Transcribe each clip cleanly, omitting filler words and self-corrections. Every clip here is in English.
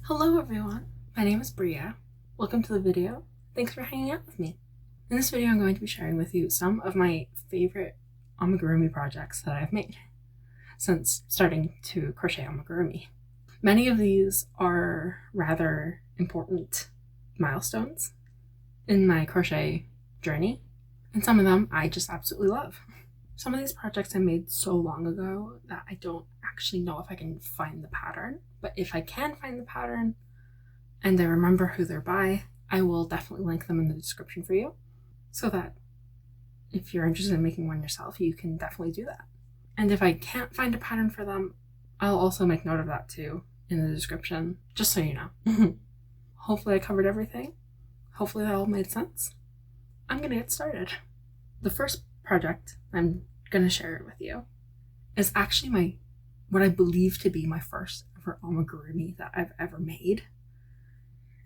Hello everyone, my name is Bria. Welcome to the video. Thanks for hanging out with me. In this video I'm going to be sharing with you some of my favorite amigurumi projects that I've made since starting to crochet amigurumi. Many of these are rather important milestones in my crochet journey, and some of them I just absolutely love. Some of these projects I made so long ago that I don't actually know if I can find the pattern, but if I can find the pattern and I remember who they're by, I will definitely link them in the description for you so that if you're interested in making one yourself, you can definitely do that. And if I can't find a pattern for them, I'll also make note of that too in the description, just so you know. Hopefully I covered everything. Hopefully that all made sense. I'm gonna get started. The first project I'm gonna share it with you is actually what I believe to be my first ever amigurumi that I've ever made,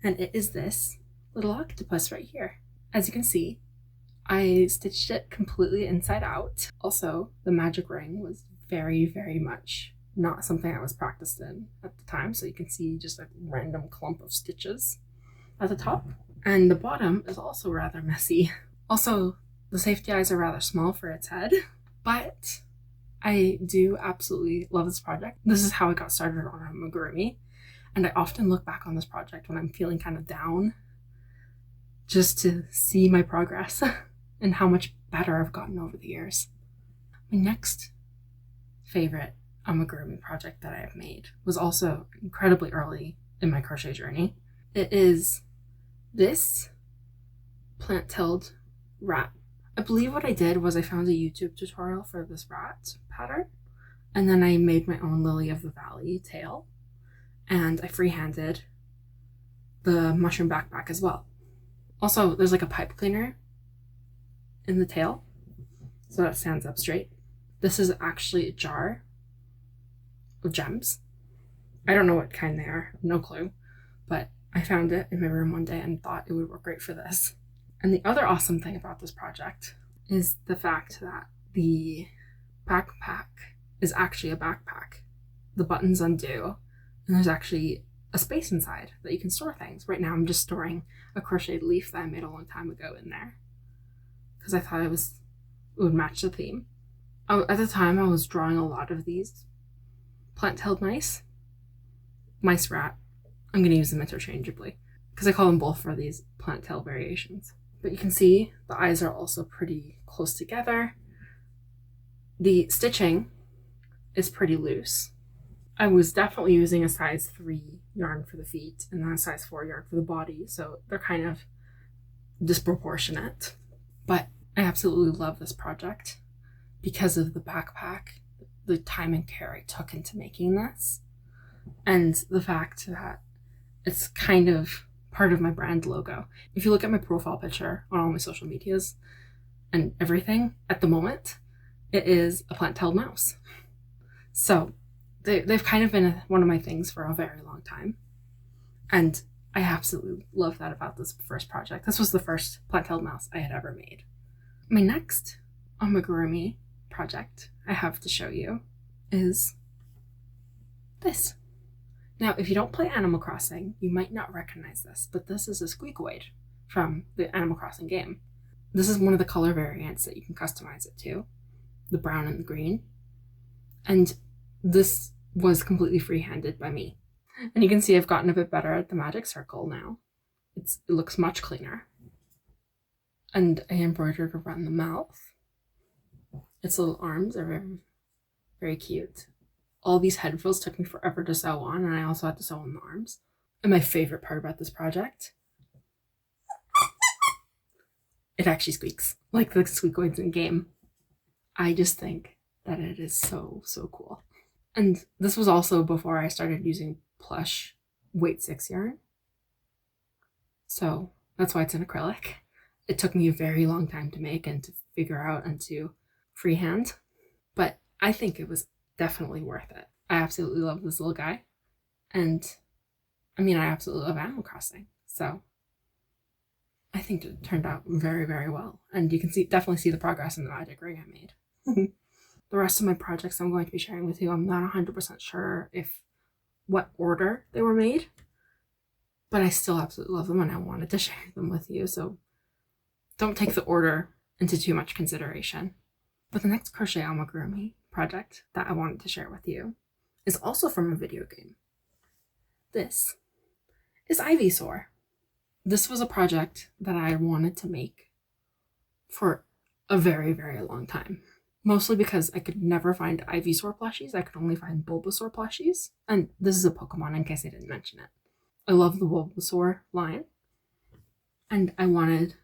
and it is this little octopus right here. As you can see, I stitched it completely inside out. Also, the magic ring was very much not something I was practiced in at the time, so you can see just a random clump of stitches at the top, and the bottom is also rather messy. Also, the safety eyes are rather small for its head, but I do absolutely love this project. This is how I got started on amigurumi, and I often look back on this project when I'm feeling kind of down just to see my progress and how much better I've gotten over the years. My next favorite amigurumi project that I have made was also incredibly early in my crochet journey. It is this plant-tailed rat. I believe what I did was I found a YouTube tutorial for this rat pattern, and then I made my own Lily of the Valley tail, and I freehanded the mushroom backpack as well. Also, there's like a pipe cleaner in the tail, so that stands up straight. This is actually a jar of gems. I don't know what kind they are, no clue, but I found it in my room one day and thought it would work great for this. And the other awesome thing about this project is the fact that the backpack is actually a backpack. The buttons undo, and there's actually a space inside that you can store things. Right now I'm just storing a crocheted leaf that I made a long time ago in there because I thought it would match the theme. At the time I was drawing a lot of these plant-tailed mice rat. I'm going to use them interchangeably because I call them both for these plant-tail variations. But you can see the eyes are also pretty close together. The stitching is pretty loose. I was definitely using a size 3 yarn for the feet and then a size 4 yarn for the body, so they're kind of disproportionate. But I absolutely love this project because of the backpack, the time and care I took into making this, and the fact that it's kind of part of my brand logo. If you look at my profile picture on all my social medias and everything at the moment, it is a plant-tailed mouse. So they've kind of been one of my things for a very long time, and I absolutely love that about this first project. This was the first plant-tailed mouse I had ever made. My next amigurumi project I have to show you is this. Now, if you don't play Animal Crossing, you might not recognize this, but this is a Squeakoid from the Animal Crossing game. This is one of the color variants that you can customize it to, the brown and the green. And this was completely freehanded by me. And you can see I've gotten a bit better at the magic circle now. It looks much cleaner. And I embroidered around the mouth. Its little arms are very cute. All these head frills took me forever to sew on, and I also had to sew on the arms. And my favorite part about this project, it actually squeaks like the Squeakoids in game. I just think that it is so cool. And this was also before I started using plush weight 6 yarn, so that's why it's in acrylic. It took me a very long time to make and to figure out and to freehand, but I think it was definitely worth it. I absolutely love this little guy, and I mean, I absolutely love Animal Crossing, so I think it turned out very well, and you can definitely see the progress in the magic ring I made. The rest of my projects I'm going to be sharing with you, I'm not 100% sure what order they were made, but I still absolutely love them and I wanted to share them with you, so don't take the order into too much consideration. But the next crochet amigurumi project that I wanted to share with you is also from a video game. This is Ivysaur. This was a project that I wanted to make for a very, very long time. Mostly because I could never find Ivysaur plushies. I could only find Bulbasaur plushies. And this is a Pokemon in case I didn't mention it. I love the Bulbasaur line. And I wanted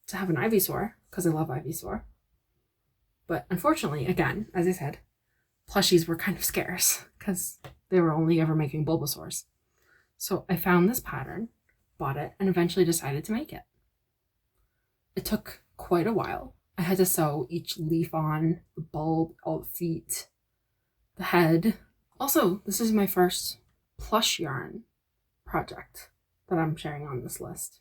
to have an Ivysaur because I love Ivysaur. But unfortunately, again, as I said, plushies were kind of scarce because they were only ever making Bulbasaurs. So I found this pattern, bought it, and eventually decided to make it. It took quite a while. I had to sew each leaf on, the bulb, all the feet, the head. Also, this is my first plush yarn project that I'm sharing on this list.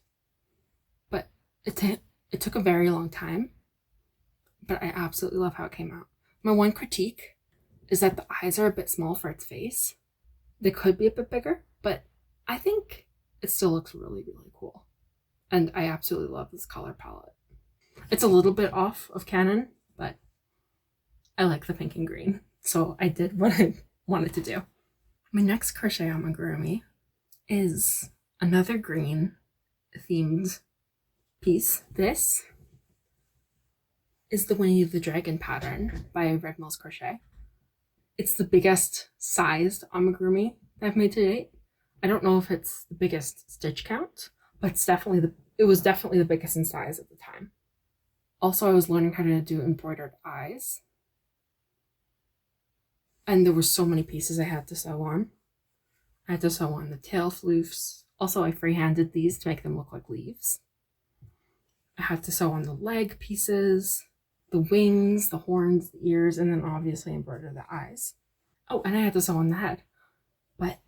But it took a very long time, but I absolutely love how it came out. My one critique is that the eyes are a bit small for its face. They could be a bit bigger, but I think it still looks really, really cool. And I absolutely love this color palette. It's a little bit off of canon, but I like the pink and green. So I did what I wanted to do. My next crochet amigurumi is another green themed piece. This is the Winnie the Dragon pattern by Red Mills Crochet. It's the biggest sized amigurumi I've made to date. I don't know if it's the biggest stitch count, but it was definitely the biggest in size at the time. Also, I was learning how to do embroidered eyes. And there were so many pieces I had to sew on. I had to sew on the tail floofs. Also, I freehanded these to make them look like leaves. I had to sew on the leg pieces, the wings, the horns, the ears, and then obviously embroider the eyes. Oh, and I had to sew on the head. But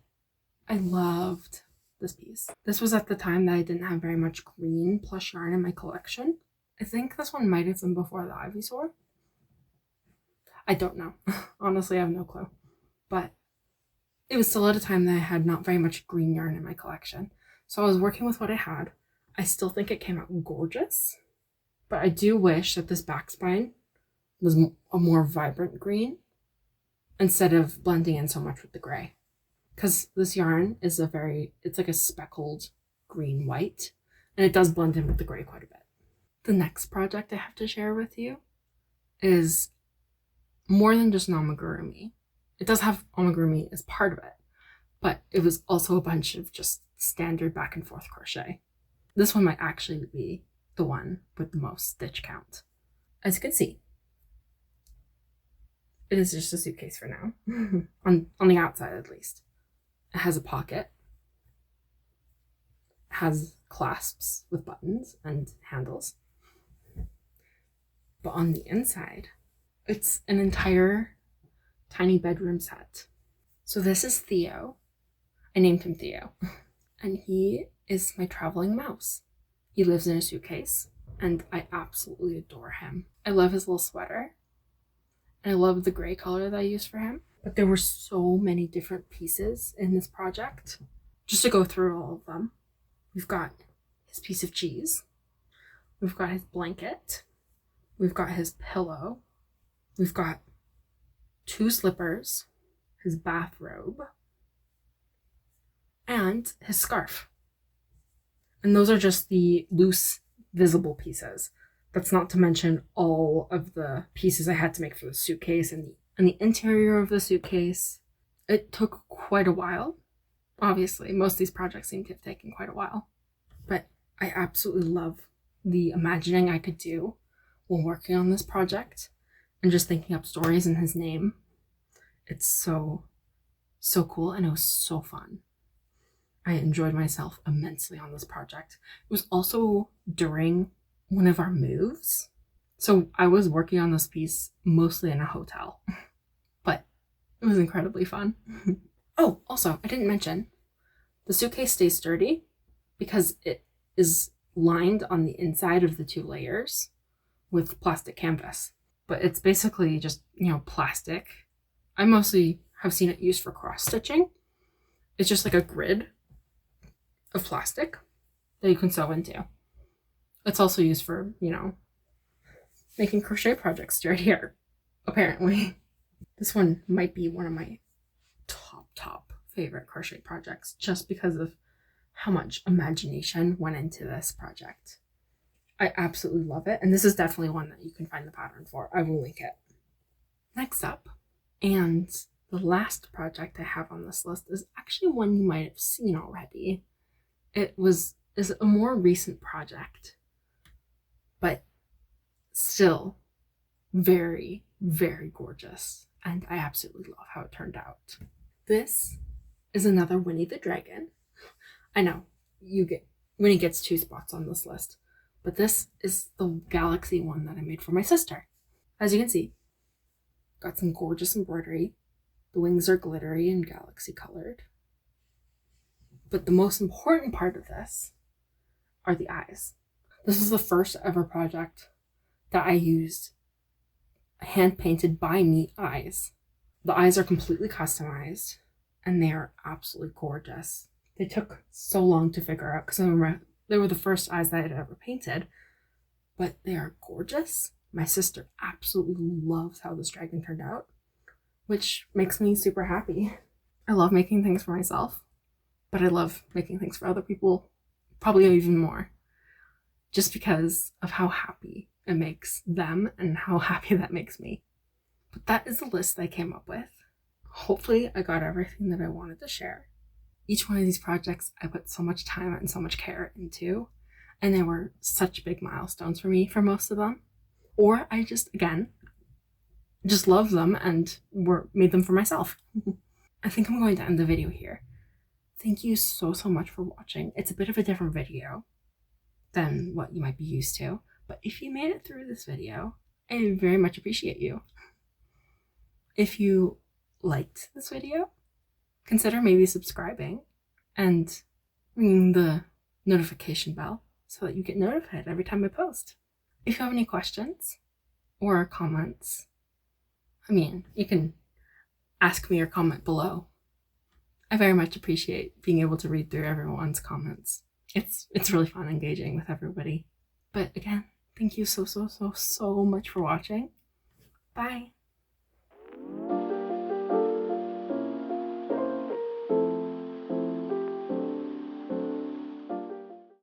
I loved this piece. This was at the time that I didn't have very much green plush yarn in my collection. I think this one might have been before the Ivysaur. I don't know. Honestly, I have no clue. But it was still at a time that I had not very much green yarn in my collection. So I was working with what I had. I still think it came out gorgeous. But I do wish that this back spine was a more vibrant green instead of blending in so much with the gray. Because this yarn is it's like a speckled green white. And it does blend in with the gray quite a bit. The next project I have to share with you is more than just an amigurumi. It does have amigurumi as part of it, but it was also a bunch of just standard back and forth crochet. This one might actually be the one with the most stitch count. As you can see, it is just a suitcase for now, on the outside at least. It has a pocket, it has clasps with buttons and handles. But on the inside, it's an entire tiny bedroom set. So this is Theo. I named him Theo. And he is my traveling mouse. He lives in a suitcase, and I absolutely adore him. I love his little sweater. And I love the gray color that I used for him. But there were so many different pieces in this project. Just to go through all of them. We've got his piece of cheese. We've got his blanket. We've got his pillow. We've got 2 slippers, his bathrobe, and his scarf. And those are just the loose, visible pieces. That's not to mention all of the pieces I had to make for the suitcase and the interior of the suitcase. It took quite a while. Obviously, most of these projects seem to have taken quite a while. But I absolutely love the imagining I could do while working on this project and just thinking up stories in his name. It's so cool, and it was so fun. I enjoyed myself immensely on this project. It was also during one of our moves. So I was working on this piece mostly in a hotel, but it was incredibly fun. Oh, also, I didn't mention, the suitcase stays sturdy because it is lined on the inside of the 2 layers with plastic canvas. But it's basically just, plastic. I mostly have seen it used for cross stitching. It's just like a grid of plastic that you can sew into. It's also used for, making crochet projects sturdier, apparently. This one might be one of my top favorite crochet projects just because of how much imagination went into this project. I absolutely love it, and this is definitely one that you can find the pattern for. I will link it. Next up, and the last project I have on this list, is actually one you might have seen already. Is a more recent project, but still very, very gorgeous, and I absolutely love how it turned out. This is another Winnie the Dragon. I know, Winnie gets 2 spots on this list, but this is the galaxy one that I made for my sister. As you can see, got some gorgeous embroidery. The wings are glittery and galaxy colored. But the most important part of this are the eyes. This is the first ever project that I used hand painted by me eyes. The eyes are completely customized and they are absolutely gorgeous. They took so long to figure out because I remember they were the first eyes that I had ever painted, but they are gorgeous. My sister absolutely loves how this dragon turned out, which makes me super happy. I love making things for myself, but I love making things for other people probably even more, just because of how happy it makes them and how happy that makes me. But that is the list I came up with. Hopefully I got everything that I wanted to share. Each one of these projects I put so much time and so much care into, and they were such big milestones for me for most of them. Or I just love them and made them for myself. I think I'm going to end the video here. Thank you so much for watching. It's a bit of a different video than what you might be used to, but if you made it through this video, I very much appreciate you. If you liked this video, consider maybe subscribing and ringing the notification bell so that you get notified every time I post. If you have any questions or comments, you can ask me or comment below. I very much appreciate being able to read through everyone's comments. It's really fun engaging with everybody. But again, thank you so much for watching. Bye.